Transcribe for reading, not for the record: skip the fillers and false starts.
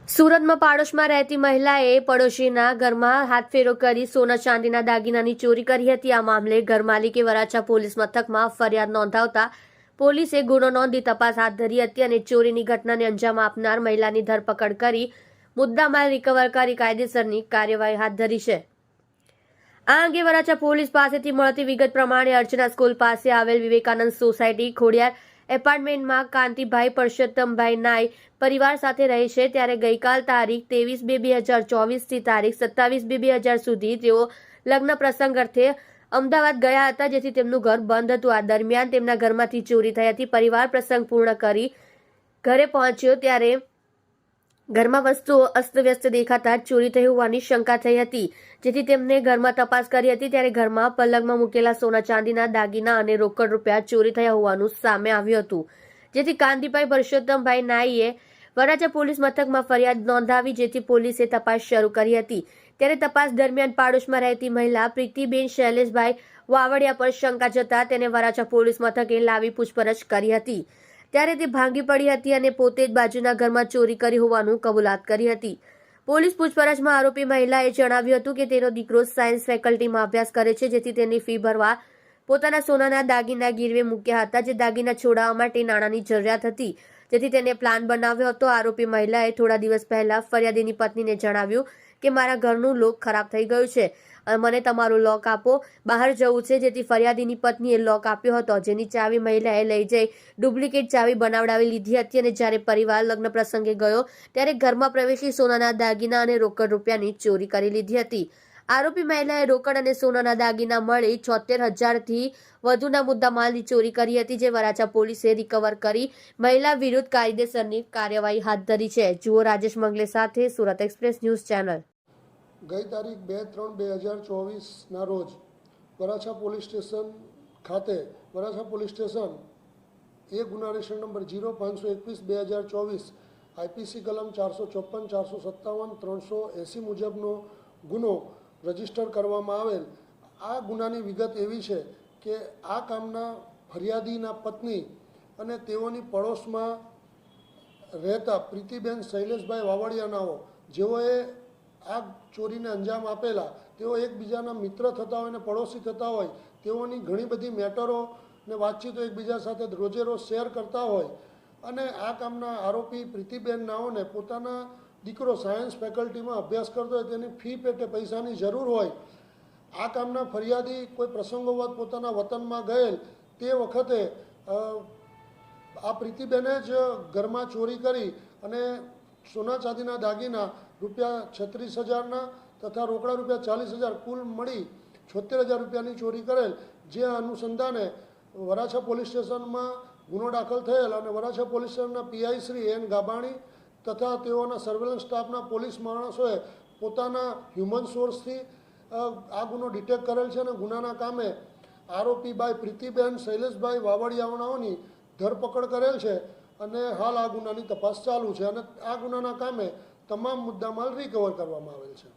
સુરતમાં પાડોશમાં રહેતી મહિલાએ પડોશીના ઘરમાં હાથફેરો કરી સોના ચાંદીના દાગીનાની ચોરી કરી હતી. આ મામલે ઘરમાલિકે વરાછા પોલીસ મથકમાં ફરિયાદ નોંધાવતા પોલીસે ગુનો નોંધી તપાસ હાથ ધરી હતી અને ચોરીની ઘટનાને અંજામ આપનાર મહિલાની ધરપકડ કરી મુદ્દામાલ રિકવર કરી કાયદેસરની કાર્યવાહી હાથ ધરી છે. આ અંગે વરાછા પોલીસ પાસેથી મળતી વિગત પ્રમાણે અર્ચના સ્કૂલ પાસે આવેલ વિવેકાનંદ સોસાયટી ખોડિયાર એપાર્ટમેન્ટમાં કાંતિભાઈ પરસોત્તમભાઈ નાઈ પરિવાર સાથે રહે છે. ત્યારે ગઈકાલ તારીખ 23/2/2024 થી તારીખ 27/2/2000 સુધી તેઓ લગ્ન પ્રસંગ અર્થે અમદાવાદ ગયા હતા, જેથી તેમનું ઘર બંધ હતું. આ દરમિયાન તેમના ઘરમાંથી ચોરી થઈ હતી. પરિવાર પ્રસંગ પૂર્ણ કરી ઘરે પહોંચ્યો ત્યારે ઘરમાં વસ્તુઓ અસ્તવ્યસ્ત દેખાતા ચોરી થઈ હોવાની શંકા થઈ હતી, જેથી તેમને ઘરમાં તપાસ કરી હતી. ત્યારે ઘરમાં પલંગમાં મૂકેલા સોના ચાંદીના દાગીના અને રોકડ રૂપિયા ચોરી થયા હોવાનું સામે આવ્યું હતું, જેથી કાંતિભાઈ પરસોત્તમભાઈ નાઈએ વરાછા પોલીસ મથકમાં ફરિયાદ નોંધાવી, જેથી પોલીસે તપાસ શરૂ કરી હતી. ત્યારે તપાસ દરમિયાન પાડોશમાં રહેતી મહિલા પ્રીતિબેન શૈલેષભાઈ વાવડિયા પર શંકા જતા તેને વરાછા પોલીસ મથકે લાવી પૂછપરછ કરી હતી. ત્યારે તે ભાંગી પડી હતી અને પોતે જ બાજુના ઘરમાં ચોરી કરી હોવાનું કબૂલાત કરી હતી. પોલીસ પૂછપરછમાં આરોપી મહિલાએ જણાવ્યું હતું કે તેનો દીકરો સાયન્સ ફેકલ્ટીમાં અભ્યાસ કરે છે, જેથી તેની ફી ભરવા પોતાના સોનાના દાગીના ગીરવે મૂક્યા હતા, જે દાગીના છોડાવવા માટે નાણાંની જરૂરિયાત હતી, જેથી તેને પ્લાન બનાવ્યો હતો. આરોપી મહિલાએ થોડા દિવસ પહેલા ફરિયાદીની પત્નીને જણાવ્યું કે મારા ઘરનું લોક ખરાબ થઈ ગયું છે, મને તમારું લોક આપો, બહાર જવું છે, જેથી ફરિયાદીની પત્નીએ લોક આપ્યો હતો, જેની ચાવી મહિલાએ લઈ જઈ ડુપ્લિકેટ ચાવી બનાવડાવી લીધી હતી. અને જ્યારે પરિવાર લગ્ન પ્રસંગે ગયો ત્યારે ઘરમાં પ્રવેશી સોનાના દાગીના અને રોકડ રૂપિયાની ચોરી કરી લીધી હતી. આરોપી મહિલાએ રોકડ અને સોનાના દાગીના મળી 76,000થી વધુના મુદ્દામાલની ચોરી કરી હતી, જે વરાછા પોલીસે રિકવર કરી મહિલા વિરુદ્ધ કાયદેસરની કાર્યવાહી હાથ ધરી છે. જુઓ રાજેશ મંગલે સાથે સુરત એક્સપ્રેસ ન્યૂઝ ચેનલ. ગઈ તારીખ 2/3/2024ના રોજ વરાછા પોલીસ સ્ટેશન ખાતે વરાછા પોલીસ સ્ટેશન એ ગુના રજિસ્ટર નંબર 0521/2024 આઈપીસી કલમ 454, 457, 380 મુજબનો ગુનો રજીસ્ટર કરવામાં આવેલ. આ ગુનાની વિગત એવી છે કે આ કામના ફરિયાદીના પત્ની અને તેઓની પડોશમાં રહેતા પ્રીતિબેન શૈલેષભાઈ વાવડિયાનાઓ, જેઓએ આ ચોરીને અંજામ આપેલા, તેઓ એકબીજાના મિત્ર થતા હોય અને પડોશી થતા હોય, તેઓની ઘણી બધી મેટરો ને વાતચીતો એકબીજા સાથે રોજે રોજ શેર કરતા હોય અને આ કામના આરોપી પ્રીતિબેન નાઓને પોતાના દીકરો સાયન્સ ફેકલ્ટીમાં અભ્યાસ કરતો હોય, તેની ફી પેટે પૈસાની જરૂર હોય. આ કામના ફરિયાદી કોઈ પ્રસંગોવત પોતાના વતનમાં ગયેલ તે વખતે આ પ્રીતિબેને જ ઘરમાં ચોરી કરી અને સોના ચાંદીના દાગીના રૂપિયા 36,000ના તથા રોકડા રૂપિયા 40,000 કુલ મળી 76,000 રૂપિયાની ચોરી કરેલ. જે અનુસંધાને વરાછા પોલીસ સ્ટેશનમાં ગુનો દાખલ થયેલ અને વરાછા પોલીસ સ્ટેશનના પીઆઈ શ્રી એન ગાબાણી તથા તેઓના સર્વેલન્સ સ્ટાફના પોલીસ માણસોએ પોતાના હ્યુમન સોર્સથી આ ગુનો ડિટેક્ટ કરેલ છે અને ગુનાના કામે આરોપી બાઈ પ્રીતિબેન શૈલેષભાઈ વાવડિયાઓની ધરપકડ કરેલ છે અને હાલ આ ગુનાની તપાસ ચાલુ છે અને આ ગુનાના કામે તમામ મુદ્દામાલ રિકવર કરવામાં આવેલ છે.